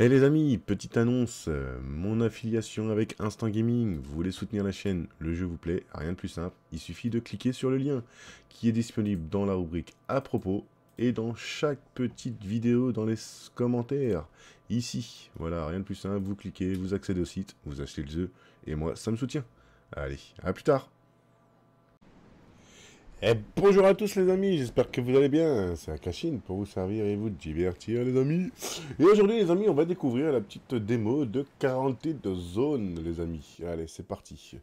Eh les amis, petite annonce, mon affiliation avec Instant Gaming, vous voulez soutenir la chaîne, le jeu vous plaît, rien de plus simple, il suffit de cliquer sur le lien qui est disponible dans la rubrique à propos et dans chaque petite vidéo dans les commentaires, ici. Voilà, rien de plus simple, vous cliquez, vous accédez au site, vous achetez le jeu, et moi ça me soutient. Allez, à plus tard. Et bonjour à tous les amis, j'espère que vous allez bien, c'est Akashin pour vous servir et vous divertir les amis. Et aujourd'hui les amis, on va découvrir la petite démo de Quarantine Zone les amis. Allez, c'est parti.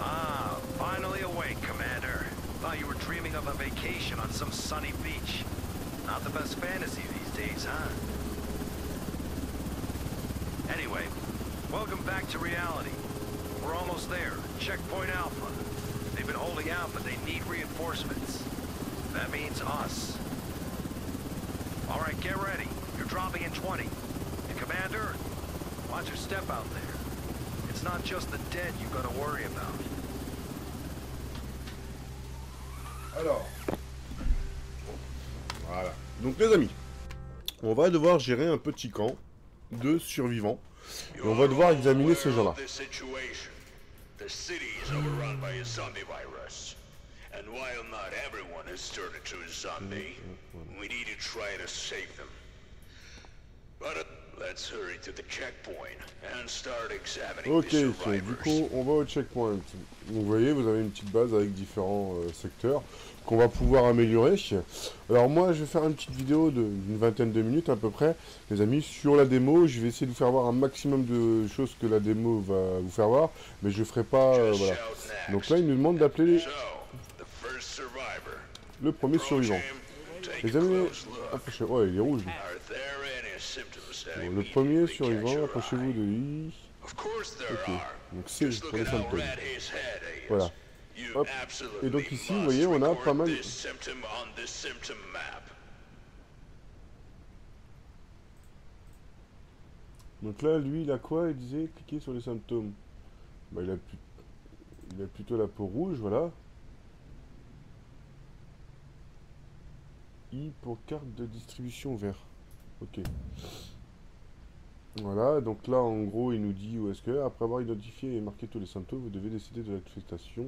Ah, finally awake, Commander. Thought you were dreaming of a vacation on some sunny beach. Not the best fantasy these days, huh? Anyway, welcome back to reality. We're almost there. Checkpoint Alpha. They've been holding out, but they need reinforcements. That means us. All right, get ready. You're dropping in 20. And Commander, watch your step out there. It's not just the dead you've got to worry about. Alors, voilà. Donc les amis, on va devoir gérer un petit camp de survivants. Et on va devoir examiner ces gens-là. The city is overrun by a zombie virus. And while not everyone has turned into a zombie, we need to try to save them. But let's hurry to the checkpoint and start examining Ok, the du survivors. coup on va au checkpoint. Donc, vous voyez, vous avez une petite base avec différents secteurs qu'on va pouvoir améliorer. Alors moi je vais faire une petite vidéo d'une vingtaine de minutes à peu près, les amis, sur la démo. Je vais essayer de vous faire voir un maximum de choses que la démo va vous faire voir, mais je ne ferai pas... voilà. Donc là il nous demande d'appeler So, the first survivor. le premier survivant. Les amis, approchez... Ouais, il est rouge. Are there any symptoms that Bon, I le need premier to catch survivant, your approchez-vous de eye? lui. Of course there Ok, are. donc c'est Just pour look les at how symptômes. red his head is. Voilà. You Hop. absolutely Et donc ici, vous must voyez, on a record pas mal... this symptom on this symptom map. Donc là, lui, il a quoi? Il disait cliquer sur les symptômes. Bah, il a plutôt la peau rouge, voilà. I pour carte de distribution vert. Ok. Voilà, donc là, en gros, il nous dit où est-ce que, après avoir identifié et marqué tous les symptômes, vous devez décider de l'affectation.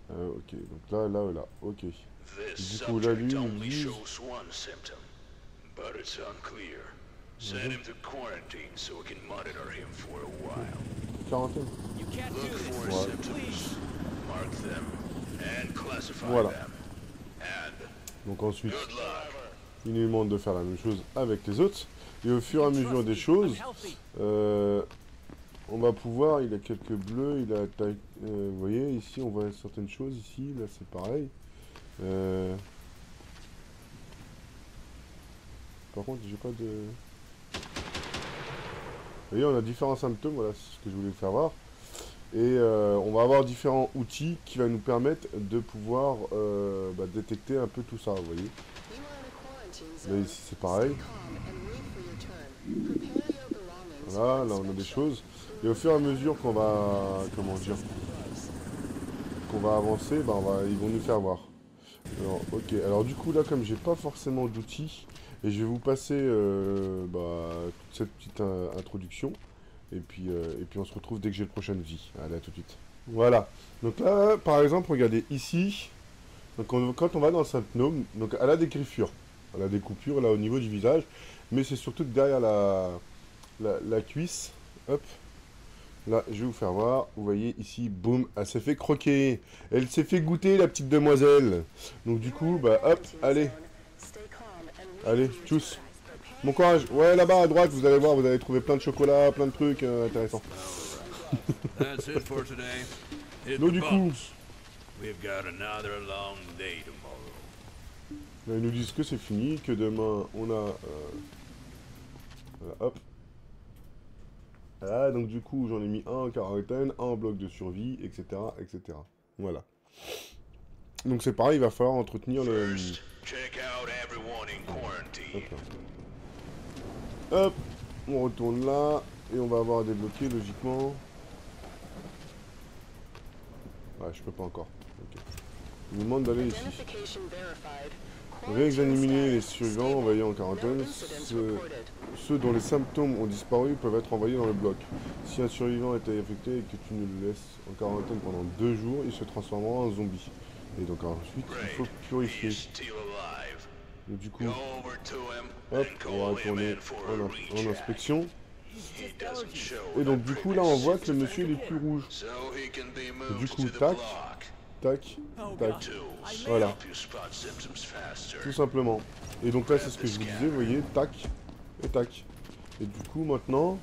Ok, donc là, ok. This Du coup, là, lui, subject il nous only dit... shows one symptom, but it's unclear. Send him to quarantine so we can monitor him for a while. Quarantaine. Look for Ouais. symptoms, mark them, and classify Voilà. them. And Donc ensuite, good luck. il nous demande de faire la même chose avec les autres. Et au fur et à mesure des choses, on va pouvoir, il a quelques bleus, il a, vous voyez, ici on voit certaines choses, ici, là c'est pareil. Par contre, j'ai pas de... Vous voyez, on a différents symptômes, voilà, c'est ce que je voulais faire voir. Et on va avoir différents outils qui vont nous permettre de pouvoir détecter un peu tout ça, vous voyez. Là ici c'est pareil. Voilà, là on a des choses. Et au fur et à mesure qu'on va, comment dire, qu'on va avancer, bah ils vont nous faire voir. Alors, ok, alors du coup là comme j'ai pas forcément d'outils, et je vais vous passer toute cette petite introduction. Et puis on se retrouve dès que j'ai le prochain outil. Allez, à tout de suite. Voilà. Donc là, par exemple, regardez ici. Donc quand on va dans le symptôme, donc elle a des griffures. Elle a des coupures là au niveau du visage. Mais c'est surtout que derrière la cuisse. Hop. Là, je vais vous faire voir. Vous voyez ici, boum, elle s'est fait croquer. Elle s'est fait goûter, la petite demoiselle. Donc du coup, bah hop, allez. Allez, tchuss. Bon courage. Ouais, là-bas à droite, vous allez voir, vous allez trouver plein de chocolat, plein de trucs intéressants. That's it for today. Hit Donc the du coup, bumps. We've got another long day tomorrow. là, ils nous disent que c'est fini, que demain on a... voilà, hop. Ah, donc du coup, j'en ai mis un en quarantaine, un en bloc de survie, etc., etc. Voilà. Donc c'est pareil, il va falloir entretenir le... First, check out everyone in quarantine. Hop, on retourne là, et on va avoir débloqué logiquement. Ouais, je peux pas encore. Ok. Il nous demande d'aller ici. Réexaminer les survivants envoyés en quarantaine. Ceux dont les symptômes ont disparu peuvent être envoyés dans le bloc. Si un survivant a été infecté et que tu ne le laisses en quarantaine pendant 2 jours, il se transformera en zombie. Et donc ensuite, il faut purifier. Donc du coup, hop, on va retourner en inspection. Et donc du coup là on voit que le monsieur il est plus rouge. Et du coup tac, tac, tac. Voilà. Tout simplement. Et donc là c'est ce que je vous disais, vous voyez, tac et tac. Et du coup maintenant,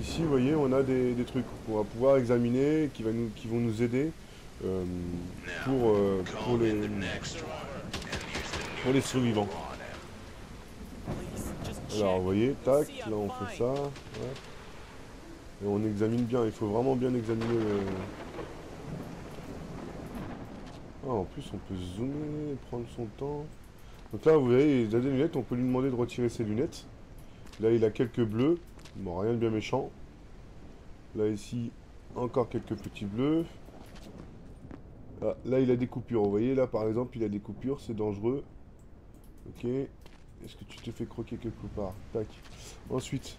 ici vous voyez on a des trucs qu'on va pouvoir examiner, qui vont nous aider pour les survivants. Alors vous voyez, tac, là on fait ça. Ouais. Et on examine bien, il faut vraiment bien examiner le... Ah, en plus on peut zoomer, prendre son temps. Donc là vous voyez, il a des lunettes, on peut lui demander de retirer ses lunettes. Là il a quelques bleus, bon rien de bien méchant. Là ici, encore quelques petits bleus. Ah, là il a des coupures, vous voyez là par exemple il a des coupures, c'est dangereux. Ok. Est-ce que tu te fais croquer quelque part? Tac. Ensuite.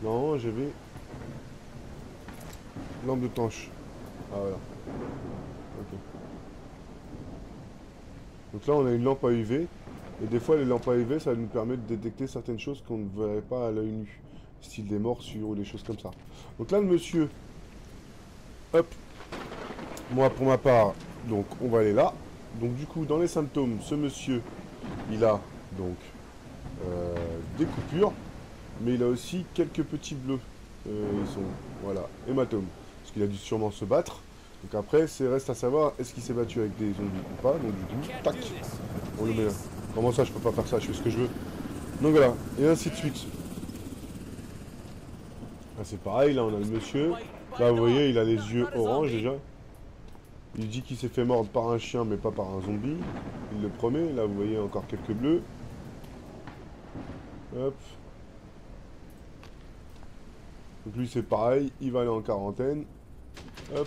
Non, j'avais... Lampe de torche. Ah voilà. Ok. Donc là on a une lampe à UV. Et des fois les lampes à UV ça nous permet de détecter certaines choses qu'on ne verrait pas à l'œil nu. Style des morsures ou des choses comme ça. Donc là le monsieur... Hop. Moi pour ma part, donc on va aller là. Donc du coup, dans les symptômes, ce monsieur, il a donc des coupures, mais il a aussi quelques petits bleus. Ils sont, voilà, hématomes. Parce qu'il a dû sûrement se battre. Donc après, reste à savoir, est-ce qu'il s'est battu avec des zombies ou pas. Donc du coup, tac, on le met là. Comment ça, je peux pas faire ça, je fais ce que je veux. Donc voilà, et ainsi de suite. Là c'est pareil, là on a le monsieur. Là vous voyez, il a les yeux orange déjà. Il dit qu'il s'est fait mordre par un chien, mais pas par un zombie. Il le promet. Là, vous voyez encore quelques bleus. Hop. Donc lui, c'est pareil. Il va aller en quarantaine. Hop.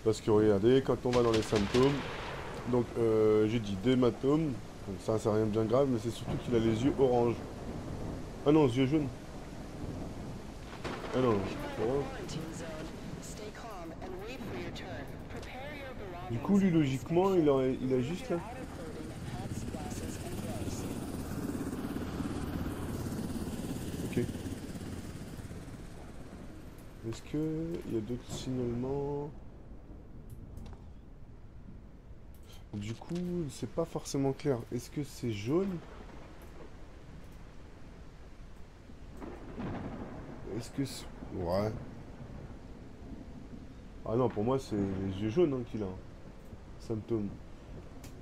Parce que regardez, quand on va dans les symptômes... Donc, j'ai dit d'hématome. Donc ça, c'est rien de bien grave, mais c'est surtout qu'il a les yeux orange. Ah non, les yeux jaunes. Ah non, orange. Du coup, lui, logiquement, il a juste là. Ok. Est-ce qu'il y a d'autres signalements? Du coup, c'est pas forcément clair. Est-ce que c'est jaune? Est-ce que c'est... Ouais. Ah non, pour moi, c'est les yeux jaunes hein, qu'il a. Symptômes.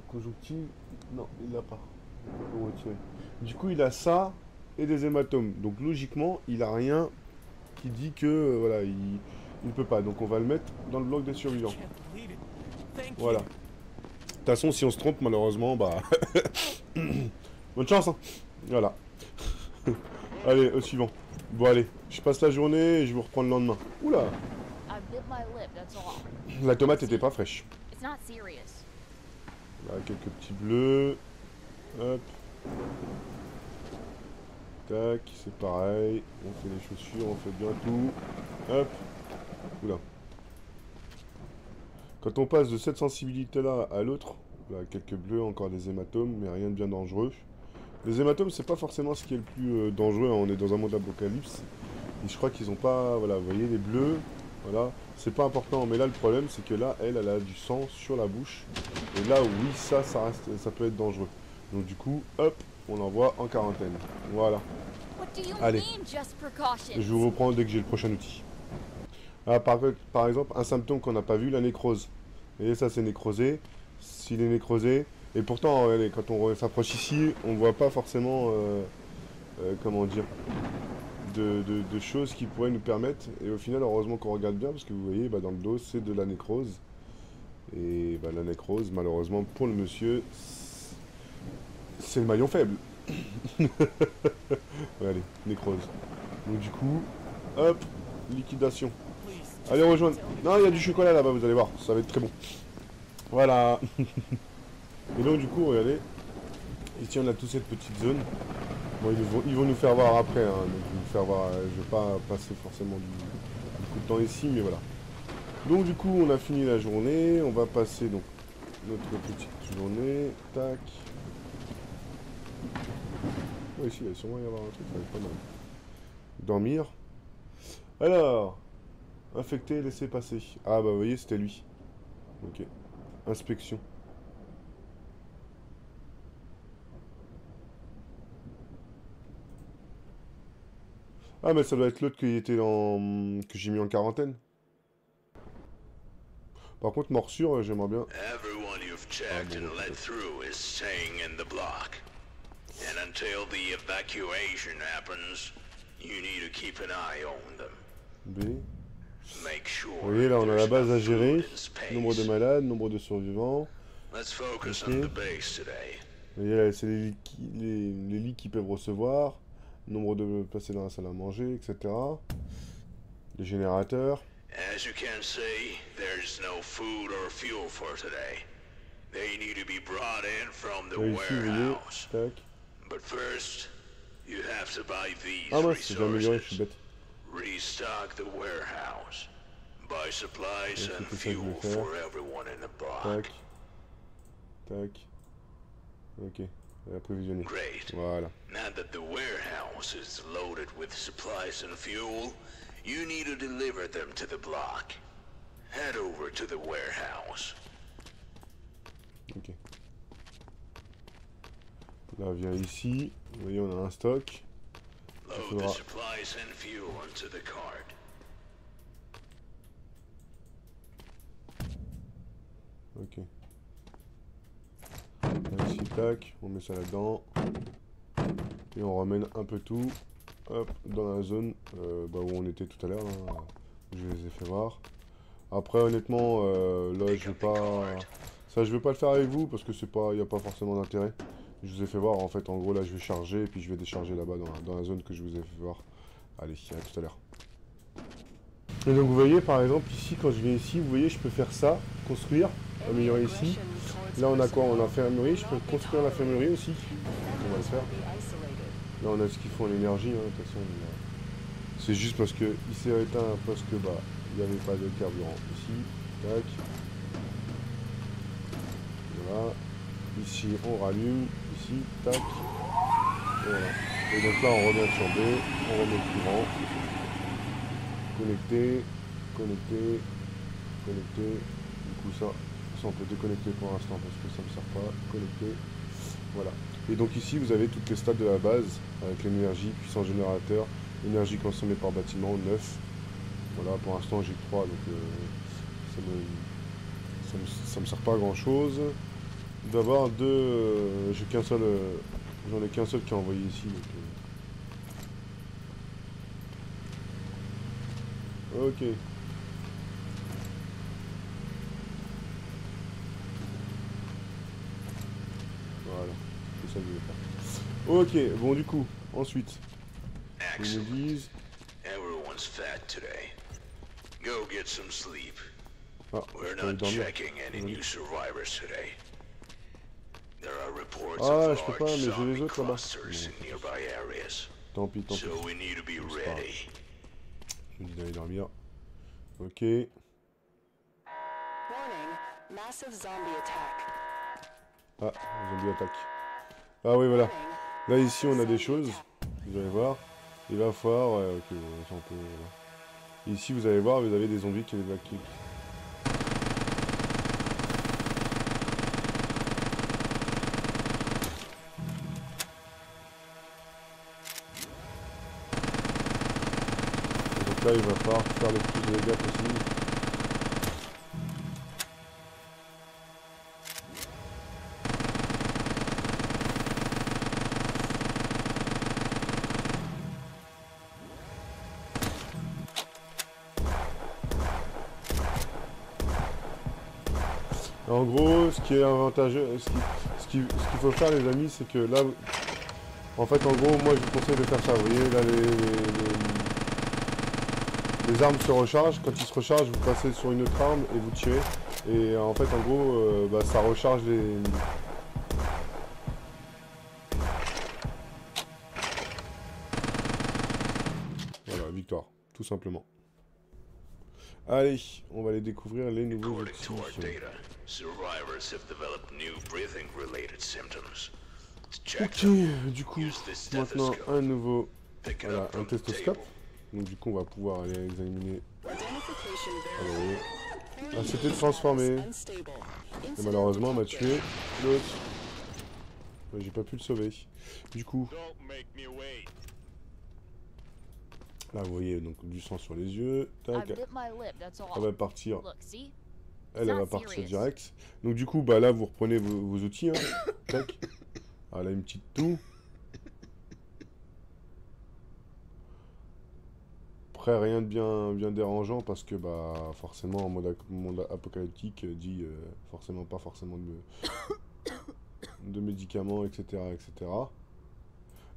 Conjonctive. Non, il l'a pas. On peut retirer. Du coup, il a ça et des hématomes. Donc logiquement, il a rien qui dit que voilà, il peut pas. Donc on va le mettre dans le bloc des survivants. Voilà. De toute façon, si on se trompe, malheureusement, bah... Bonne chance, hein. Voilà. Allez, au suivant. Bon, allez. Je passe la journée et je vous reprends le lendemain. Oula. La tomate était pas fraîche. Là, quelques petits bleus. Hop. Tac, c'est pareil. On fait les chaussures, on fait bien tout. Hop. Oula. Quand on passe de cette sensibilité-là à l'autre, là, quelques bleus, encore des hématomes, mais rien de bien dangereux. Les hématomes, c'est pas forcément ce qui est le plus dangereux. Hein. On est dans un monde d'apocalypse. Et je crois qu'ils ont pas... Voilà, vous voyez, les bleus... Voilà, c'est pas important, mais là le problème c'est que là, elle a du sang sur la bouche. Et là, oui, ça reste, ça peut être dangereux. Donc du coup, hop, on l'envoie en quarantaine. Voilà. Allez, je vous reprends dès que j'ai le prochain outil. Ah, par exemple, un symptôme qu'on n'a pas vu, la nécrose. Vous voyez, ça c'est nécrosé. S'il est nécrosé, et pourtant, regardez, quand on s'approche ici, on voit pas forcément, comment dire... De choses qui pourraient nous permettre, et au final heureusement qu'on regarde bien parce que vous voyez bah, dans le dos c'est de la nécrose et bah, la nécrose malheureusement pour le monsieur c'est le maillon faible. Ouais, allez, nécrose. Donc du coup, hop, liquidation. Allez rejoindre. Non, il y a du chocolat là-bas, vous allez voir, ça va être très bon. Voilà. Et donc du coup, regardez, ici on a toute cette petite zone. Bon, ils vont nous faire voir après, hein, donc ils vont nous faire voir. Je vais pas passer forcément beaucoup de temps ici, mais voilà. Donc du coup, on a fini la journée, on va passer donc notre petite journée, tac. Oh, ici, il va sûrement y avoir un truc, ça va être pas mal. Dormir. Alors, infecté, laisser passer. Ah bah vous voyez, c'était lui. Ok. Inspection. Ah mais ça doit être l'autre qui était que j'ai mis en quarantaine. Par contre, morsure, j'aimerais bien. Everyone you've checked and let through is staying in the block. And until the evacuation happens, you need to keep an eye on them. B. Make sure Vous voyez, là, on a la there's base à enough gérer. food in space. Nombre de malades, nombre de survivants. Let's focus Ok. on the base today. Vous voyez, là, c'est les lits qu'ils peuvent recevoir. Nombre de placés dans la salle à manger, etc. Les générateurs. As you can see, there's no food or fuel for today. They need to be brought in from the Là, ici, vous voyez, warehouse. tac. But first, you have to buy these Ah, moi, j'ai amélioré, je suis resources. bête. Restock the warehouse. Buy supplies Ouais, and c'est ça que je vais fuel faire. for everyone in the block. Tac. Tac. Ok. Approvisionner. Great. Voilà. Now that the warehouse is loaded with supplies and fuel, you need to deliver them to the block. Head over to the warehouse. Ok. Là, viens ici. Vous voyez, on a un stock. Load the faudra- supplies and fuel onto the cart. Ok. Là, ici, tac. On met ça là-dedans. Et on ramène un peu tout. Hop, dans la zone où on était tout à l'heure. Hein. Je les ai fait voir. Après, honnêtement, là, je vais pas... Ça, je vais pas le faire avec vous parce que c'est pas... Il n'y a pas forcément d'intérêt. Je vous ai fait voir, en fait, en gros, là, je vais charger et puis je vais décharger là-bas dans la zone que je vous ai fait voir. Allez, à tout à l'heure. Et donc, vous voyez, par exemple, ici, quand je viens ici, vous voyez, je peux faire ça, construire, améliorer ici. Là, on a quoi? On a l'infirmerie, je peux construire l'infirmerie aussi. Donc, on va le faire. Là, on a ce qu'il faut en énergie, hein, de toute façon. C'est juste parce que il s'est éteint parce que, bah, il n'y avait pas de carburant. Ici, tac. Voilà. Ici, on rallume. Ici, tac. Et voilà. Et donc là, on revient sur B. On remet le courant. Connecté. Connecté. Connecté. Du coup, ça on peut déconnecter pour l'instant parce que ça ne me sert pas. Connecté. Voilà. Et donc ici, vous avez toutes les stats de la base avec l'énergie, puissance générateur, énergie consommée par bâtiment, 9. Voilà, pour l'instant j'ai que 3, donc ça me sert pas à grand chose. D'avoir deux, j'ai qu'un seul, j'en ai qu'un seul qui est envoyé ici. Donc, ok. Voilà, c'est ça que je vais faire. Ok, bon du coup, ensuite, ils nous Excellent. disent... Everyone's fat today. Go get some sleep. Ah, We're je peux aller not dormir. checking any Oui. new survivors today. There are reports Ah, of je peux large pas, mais j'ai zombie les autres là-bas. clusters in nearby areas. Tant pis, tant pis. So we need to be C'est pas grave. ready. Je me dis d'aller dormir. Ok. Warning, massive zombie attack. Ah, zombie attaque. Ah oui, voilà. Là, ici, on a des choses. Vous allez voir. Il va falloir... Ouais, ok, ça, on peut... Voilà. Ici, vous allez voir, vous avez des zombies qui évacuent. Et donc là, il va falloir faire le plus de dégâts possible. En gros, ce qui est avantageux, ce qu'il faut faire les amis, c'est que là, En fait, en gros, moi je vous conseille de faire ça. Vous voyez, là, les armes se rechargent. Quand ils se rechargent, vous passez sur une autre arme et vous tirez. Et en fait, en gros, bah, ça recharge les... Voilà, victoire, tout simplement. Allez, on va aller découvrir les nouveaux According to our outils. data, survivors have developed new breathing-related symptoms. Check Ok, them. du coup, Use the maintenant stethoscope. un nouveau, Pick it voilà, up un from the testoscope. table. Donc du coup, on va pouvoir aller examiner. Identification Ah, oui. verified. Ah, c'était transformé. Unstable. Et Incident malheureusement, on m'a detected. tué l'autre. Ouais, j'ai pas pu le sauver. Du coup, Don't make me wait. là, vous voyez, donc du sang sur les yeux. Tac, I've bit my lip, that's all. elle va partir. Look, see? Elle va not partir serious. direct. Donc du coup, bah là, vous reprenez vos outils. Hein. Tac. Ah, là, une petite toux. Après, rien de bien dérangeant parce que, bah, forcément, en monde apocalyptique, dit forcément pas forcément de médicaments, etc., etc.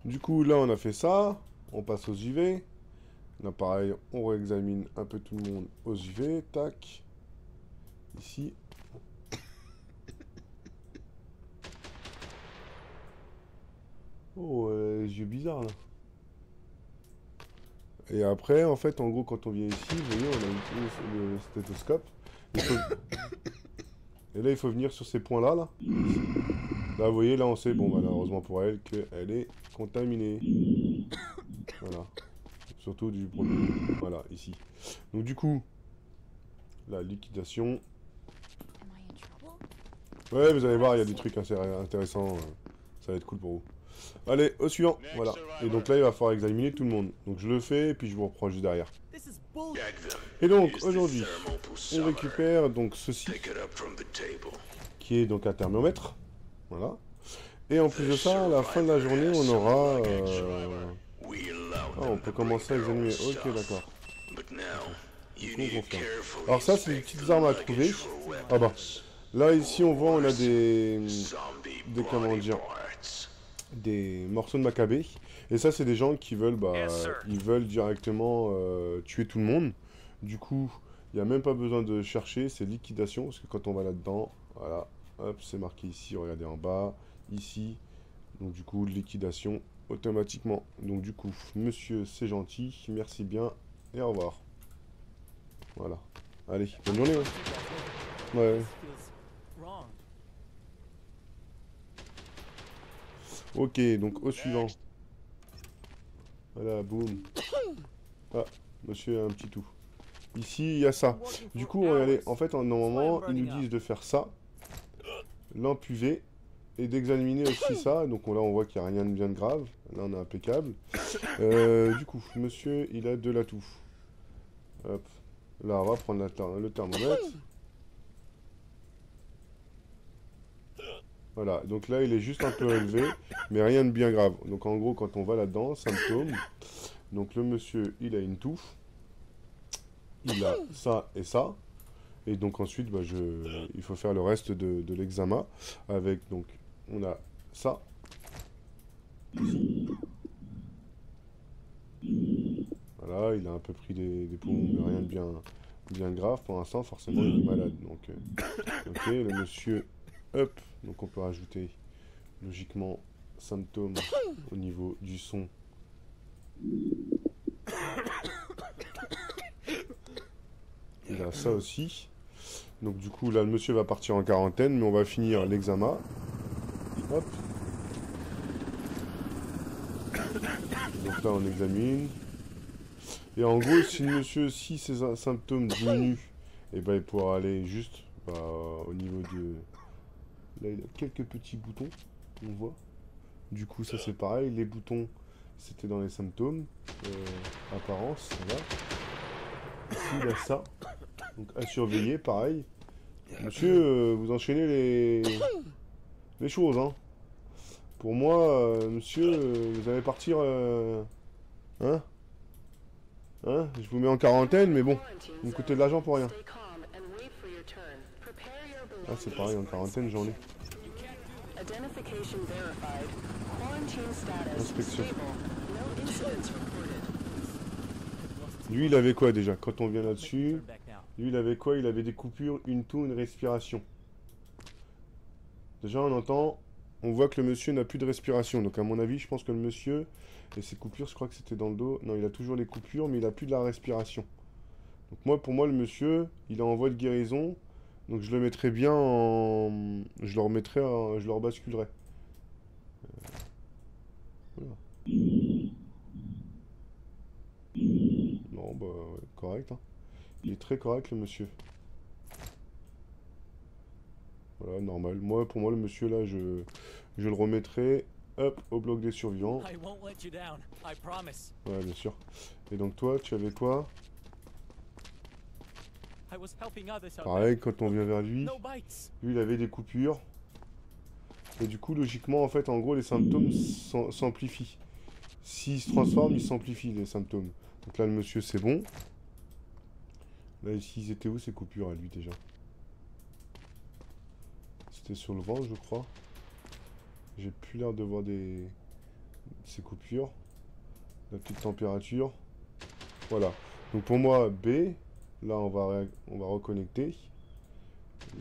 Du coup, là, on a fait ça. On passe aux UV. Là, pareil, on réexamine un peu tout le monde aux UV. Tac. Ici. Oh, les yeux bizarres, là. Et après, en fait, en gros, quand on vient ici, vous voyez, on a le stéthoscope. Et là, il faut venir sur ces points-là, là. Là, vous voyez, là, on sait, bon, malheureusement pour elle, qu'elle est contaminée. Voilà. Surtout du produit. Voilà, ici. Donc, du coup, la liquidation. Am I in trouble? Ouais, vous allez voir, il y a des trucs assez intéressants. Ça va être cool pour vous. Allez, au suivant. Voilà. Et donc là, il va falloir examiner tout le monde. Donc je le fais, et puis je vous reprends juste derrière. Check them. Et donc, Use the aujourd'hui, thermal on pulsometer. récupère donc ceci, Pick it up from the table. qui est donc un thermomètre. Voilà. Et en plus de ça, à la fin de la journée, on aura... We allow Ah, them on peut to commencer à bring their examiner. own Ok, stuff. d'accord. But now, you Du coup, need on to confirme. carefully Alors ça, c'est des inspect petites the armes à luggage trouver. for Ah bah, weapons. là, ici, on voit, on a Zombie comment body dire, parts. des morceaux de macabé. Et ça, c'est des gens qui veulent, bah, Yes, sir. ils veulent directement tuer tout le monde. Du coup, il n'y a même pas besoin de chercher, c'est liquidation. Parce que quand on va là-dedans, voilà, hop, c'est marqué ici, regardez en bas, ici. Donc du coup, liquidation automatiquement. Donc du coup, monsieur, c'est gentil, merci bien, et au revoir. Voilà. Allez, bonne journée. Hein. Ouais. Ok, donc au suivant. Voilà, boum. Ah, monsieur a un petit tout. Ici, il y a ça. Du coup, regardez, en fait, normalement, ils nous disent de faire ça. Lampe UV. Et d'examiner aussi ça. Donc là, on voit qu'il n'y a rien de bien grave. Là, on est impeccable. Du coup, monsieur, il a de l'atout. Hop. Là, on va prendre le thermomètre. Voilà, donc là il est juste un peu élevé, mais rien de bien grave. Donc en gros, quand on va là-dedans, symptômes. Donc le monsieur, il a une toux. Il a ça et ça. Et donc ensuite, bah, il faut faire le reste de l'examen. Avec, donc, on a ça. Ici. Voilà, il a un peu pris des poumons, mais rien de bien grave. Pour l'instant, forcément, il est malade. Donc, ok, le monsieur... Hop, donc on peut rajouter logiquement symptômes au niveau du son. Il a ça aussi. Donc du coup là le monsieur va partir en quarantaine, mais on va finir l'examen. Hop. Donc là on examine. Et en gros si le monsieur, si ses symptômes diminuent, et ben il pourra aller juste au niveau de... Là, il a quelques petits boutons, on voit. Du coup, ça c'est pareil. Les boutons, c'était dans les symptômes. Apparence, voilà. Ici, il a ça. Donc, à surveiller, pareil. Monsieur, vous enchaînez les choses, hein. Pour moi, monsieur, vous allez partir... Hein? Hein? Je vous mets en quarantaine, mais bon, vous me coûtez de l'argent pour rien. Stay calm and wait for your turn. Prepare your Ah, c'est pareil, en quarantaine, j'en ai. Identification verified. Quarantine status Inspection. stable. No incidents reported. Lui, il avait quoi déjà? Quand on vient là-dessus, lui, il avait quoi? Il avait des coupures, une toux, une respiration. Déjà, on voit que le monsieur n'a plus de respiration. Donc, à mon avis, je pense que le monsieur, et ses coupures, je crois que c'était dans le dos. Non, il a toujours les coupures, mais il a plus de la respiration. Donc, pour moi, le monsieur, il est en voie de guérison. Donc, je le mettrais bien en... Je le remettrais, je le rebasculerais. Voilà. Non, bah, ouais, correct, hein. Il est très correct, le monsieur. Voilà, normal. Pour moi, le monsieur, là, je le remettrai, hop, au bloc des survivants. Ouais, bien sûr. Et donc, toi, tu avais quoi? Pareil, quand on vient vers lui, il avait des coupures. Et du coup, logiquement, en fait, en gros, les symptômes s'amplifient. S'il se transforme, il s'amplifie, les symptômes. Donc là, le monsieur, c'est bon. Là, ici, ils étaient où, ces coupures, à lui, déjà? C'était sur le ventre, je crois. J'ai plus l'air de voir ces coupures. La petite température. Voilà. Donc pour moi, B. Là, on va reconnecter.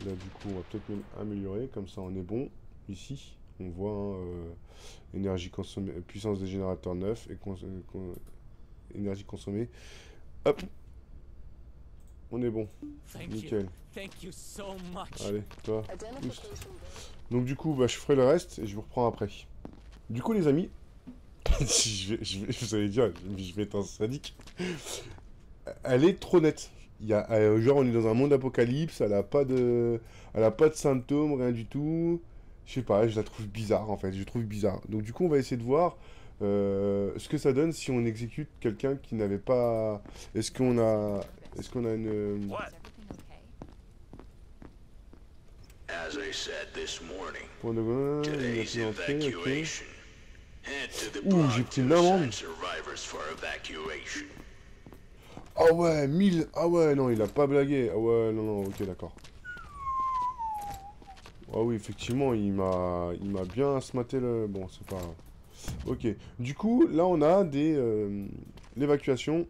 Là, du coup, on va peut-être améliorer. Comme ça, on est bon. Ici, on voit hein, énergie consommée, puissance des générateurs neufs et énergie consommée. Hop. On est bon. Nickel. Allez, toi. Boost. Donc du coup, bah, je ferai le reste et je vous reprends après. Du coup, les amis, vous allez dire, je vais être un sadique. Elle est trop nette. Genre, on est dans un monde apocalypse. Elle a pas de symptômes, rien du tout. Je sais pas, je la trouve bizarre en fait. Je trouve bizarre. Donc du coup, on va essayer de voir ce que ça donne si on exécute quelqu'un qui n'avait pas. Est-ce qu'on a une. What? As I said this morning, Point de today's une entrée, ok. evacuation. Head to the Ouh, j'ai block pris to une amende. send survivors for evacuation. Ah ouais, 1000. Ah ouais, non, il a pas blagué. Ah ouais, non, ok, d'accord. Ah oui, effectivement, il m'a bien smaté le... Bon, c'est pas... Ok. Du coup, là, on a l'évacuation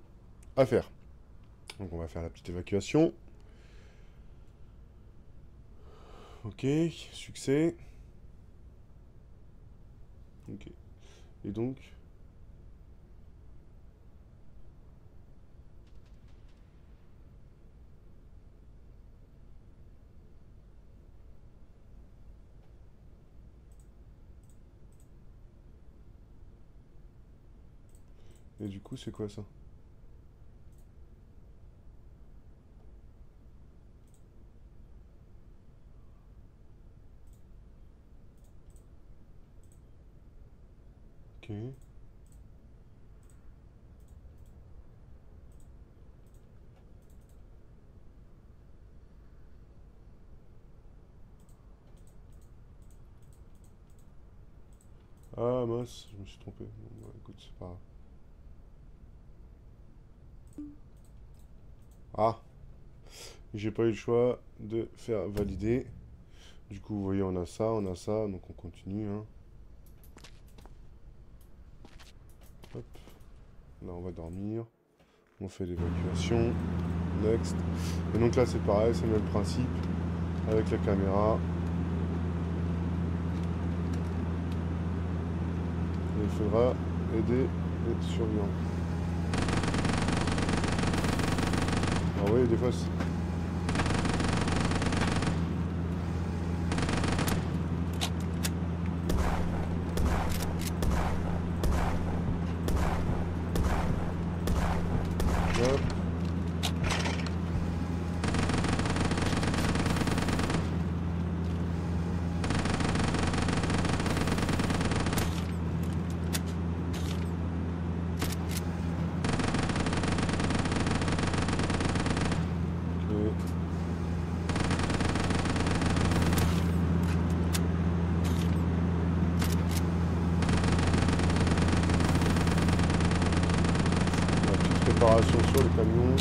à faire. Donc, on va faire la petite évacuation. Ok, succès. Ok. Et donc... Et du coup, c'est quoi ça? Ok. Ah mince, je me suis trompé. Bon, bah, écoute, c'est pas grave. Ah, j'ai pas eu le choix de faire valider. Du coup, vous voyez, on a ça, donc on continue. Hein. Hop. Là, on va dormir. On fait l'évacuation. Next. Et donc là, c'est pareil, c'est le même principe. Avec la caméra. Et il faudra aider les survivants. Ah oui, des fois c'est... Hop. Préparation sur le camion.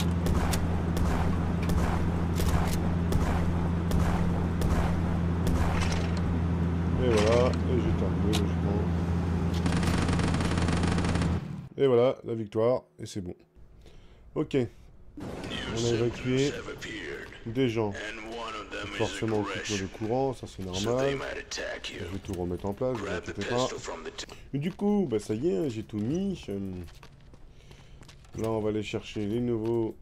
Et voilà. Et voilà, la victoire, et c'est bon. Ok. On a évacué Have appeared, des gens. and one of them is Forcément, coupure de aggression. courant, ça c'est So they normal. might attack you. Je vais tout remettre en place, vous Grab the inquiétez pas. pistol from the Et du coup, bah ça y est, j'ai tout mis. Là, on va aller chercher les nouveaux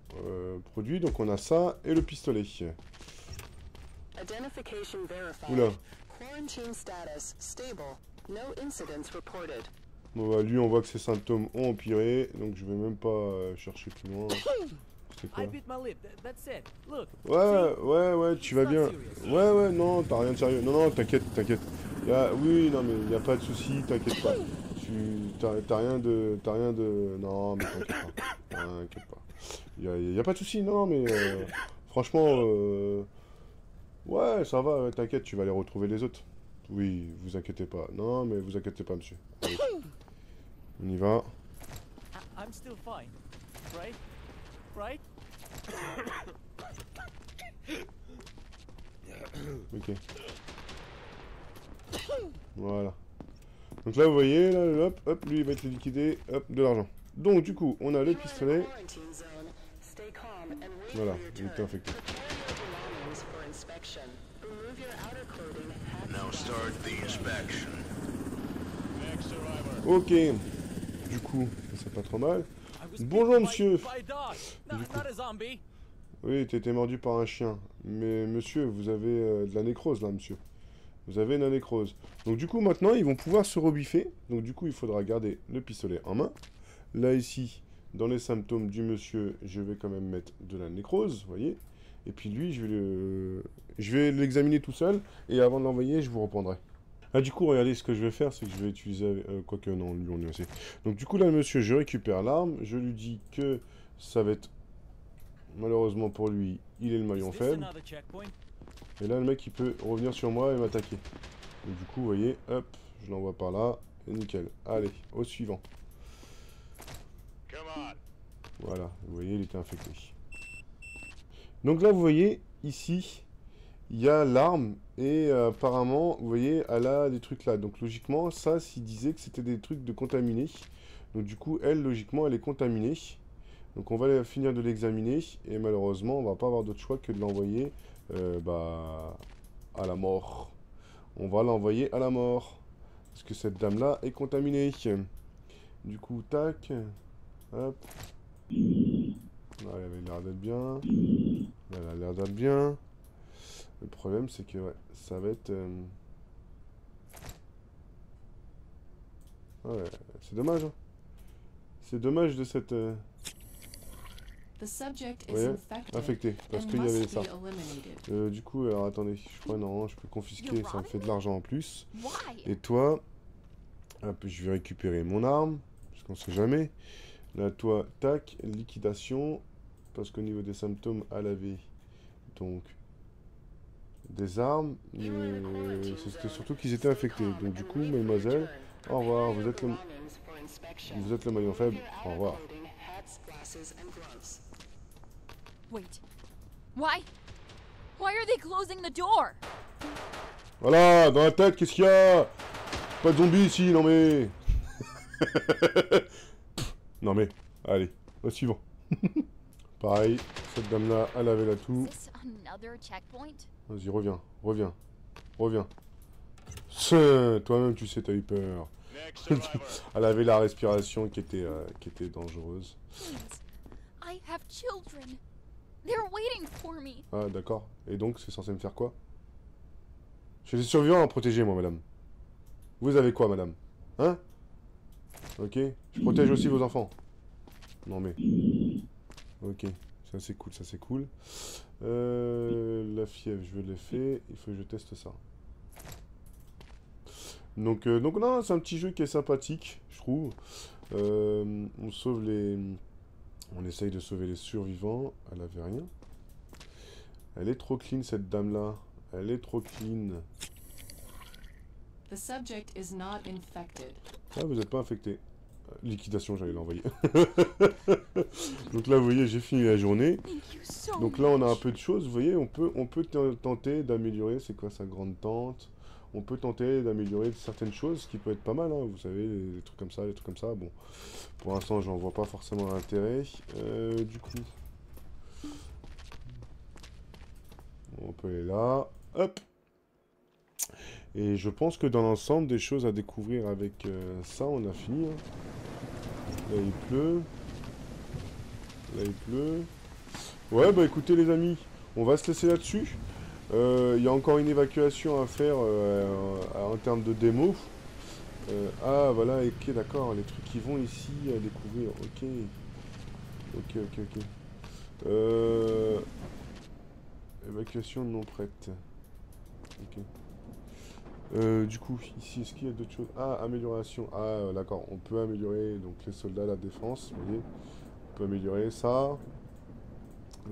produits. Donc, on a ça et le pistolet. Identification verified. Oula. Quarantine status stable. No incidents reported. Bon, bah, lui, on voit que ses symptômes ont empiré. Donc, je vais même pas chercher plus loin. C'est quoi? I bit my lip. That's it. Look. Ouais, tu vas bien. Ouais, non, t'as rien de sérieux. Non, t'inquiète. Oui, non, mais y a pas de souci, t'inquiète pas. T'as rien de... Non, mais t'inquiète pas. Y a pas de souci, non, mais... franchement, ouais, ça va, t'inquiète, tu vas aller retrouver les autres. Oui, vous inquiétez pas. Non, mais vous inquiétez pas, monsieur. Allez. On y va. I'm still fine. Right? Right? Ok. Voilà. Donc là, vous voyez, là, hop, lui, il va être liquidé, hop, de l'argent. Donc, du coup, on a le pistolet. Quarantine zone. Stay calm and wait Voilà, for your il turn. était infecté. Prepare your belongings for inspection. Remove your outer clothing, hats, Now start the inspection. Ok. Du coup, c'est pas trop mal. I was Bonjour, bitten monsieur. by a dog. No, Du coup. not a zombie. Oui, t'as été mordu par un chien. Mais monsieur, vous avez de la nécrose là, monsieur. Vous avez une nécrose. Donc du coup, maintenant, ils vont pouvoir se rebiffer. Donc du coup, il faudra garder le pistolet en main. Là, ici, dans les symptômes du monsieur, je vais quand même mettre de la nécrose, vous voyez. Et puis lui, je vais l'examiner tout seul. Et avant de l'envoyer, je vous reprendrai. Ah, du coup, regardez, ce que je vais faire, c'est que je vais utiliser... quoique, non, lui, on est assez. Donc du coup, là, monsieur, je récupère l'arme. Je lui dis que ça va être... Malheureusement pour lui, il est le maillon Is this faible. another checkpoint? Et là, le mec, il peut revenir sur moi et m'attaquer. Donc du coup, vous voyez, hop, je l'envoie par là. Et nickel. Allez, au suivant. Voilà, vous voyez, il était infecté. Donc là, vous voyez, ici, il y a l'arme. Et apparemment, vous voyez, elle a des trucs là. Donc logiquement, ça, s'il disait que c'était des trucs de contaminés. Donc du coup, elle, logiquement, elle est contaminée. Donc on va finir de l'examiner. Et malheureusement, on va pas avoir d'autre choix que de l'envoyer à la mort. On va l'envoyer à la mort. Parce que cette dame-là est contaminée. Du coup, tac. Hop. Là, elle avait l'air d'être bien. Là, elle a l'air d'être bien. Le problème, c'est que ouais, ça va être... Ouais, c'est dommage. Hein. C'est dommage de cette... The subject is Ouais, infected infecté. Parce and qu'il y avait must ça. be eliminated. Du coup, alors attendez. Je crois non, je peux confisquer. Ça me fait de l'argent en plus. Why? Et toi... Hop, je vais récupérer mon arme. Parce qu'on sait jamais. Là, toi, tac, liquidation. Parce qu'au niveau des symptômes, elle avait donc des armes. Mais c'était surtout qu'ils étaient infectés. Donc du coup, mademoiselle, au revoir. Vous êtes le maillon faible. Au revoir. Wait. Why? Why are they closing the door? Voilà, dans la tête, qu'est-ce qu'il y a? Pas de zombies ici, non mais... Non mais, allez, au suivant. Pareil, cette dame-là, elle avait la toux. Is this another checkpoint? Vas-y, reviens. Toi-même, tu sais, t'as eu peur. Elle avait la respiration qui était dangereuse. Please. I have children. They're waiting for me. Ah, d'accord. Et donc, c'est censé me faire quoi? Je suis survivant à protéger, moi, madame. Vous avez quoi, madame? Hein? Ok. Je protège aussi vos enfants. Non, mais... Ok. Ça, c'est cool, la fièvre, je l'ai fait. Il faut que je teste ça. Donc non, c'est un petit jeu qui est sympathique, je trouve. On sauve les... On essaye de sauver les survivants. Elle avait rien. Elle est trop clean, cette dame-là. Elle est trop clean. The subject is not infected. Ah, vous n'êtes pas infecté. Liquidation, j'allais l'envoyer. Donc là, vous voyez, j'ai fini la journée. Thank you so Donc là, on a un much. peu de choses. Vous voyez, on peut tenter d'améliorer. C'est quoi sa grande tente? on peut tenter d'améliorer certaines choses, ce qui peut être pas mal, hein, vous savez, des trucs comme ça, des trucs comme ça. Bon, pour l'instant, j'en vois pas forcément l'intérêt. Du coup, on peut aller là, hop. Et je pense que dans l'ensemble, des choses à découvrir avec ça, on a fini. Hein. Là, il pleut. Là, il pleut. Ouais, bah écoutez les amis, on va se laisser là-dessus. Il y a encore une évacuation à faire en termes de démo. Ah, voilà, ok, d'accord, les trucs qui vont ici à découvrir. Ok. Ok. Évacuation non prête. Ok. Du coup, ici, est-ce qu'il y a d'autres choses? Ah, amélioration. Ah, d'accord, on peut améliorer donc les soldats, la défense, vous voyez. On peut améliorer ça.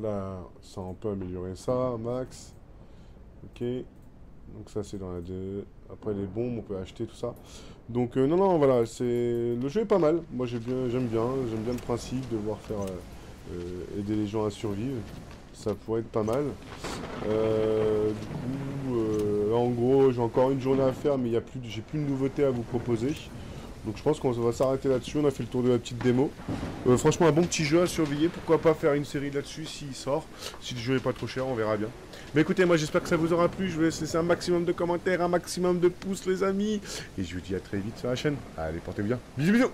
Là, ça, on peut améliorer ça, max. Ok. Donc ça, c'est dans la 2. Après, les bombes, on peut acheter tout ça. Donc, non, voilà, c'est... Le jeu est pas mal. Moi, j'aime bien le principe de devoir faire... aider les gens à survivre. Ça pourrait être pas mal. Du coup, là en gros, j'ai encore une journée à faire, mais j'ai plus de nouveautés à vous proposer. Donc je pense qu'on va s'arrêter là-dessus. On a fait le tour de la petite démo. Franchement, un bon petit jeu à surveiller. Pourquoi pas faire une série là-dessus s'il sort. Si le jeu n'est pas trop cher, on verra bien. Mais écoutez, moi j'espère que ça vous aura plu. Je vous laisse laisser un maximum de commentaires, un maximum de pouces, les amis. Et je vous dis à très vite sur la chaîne. Allez, portez-vous bien. Bisous, bisous.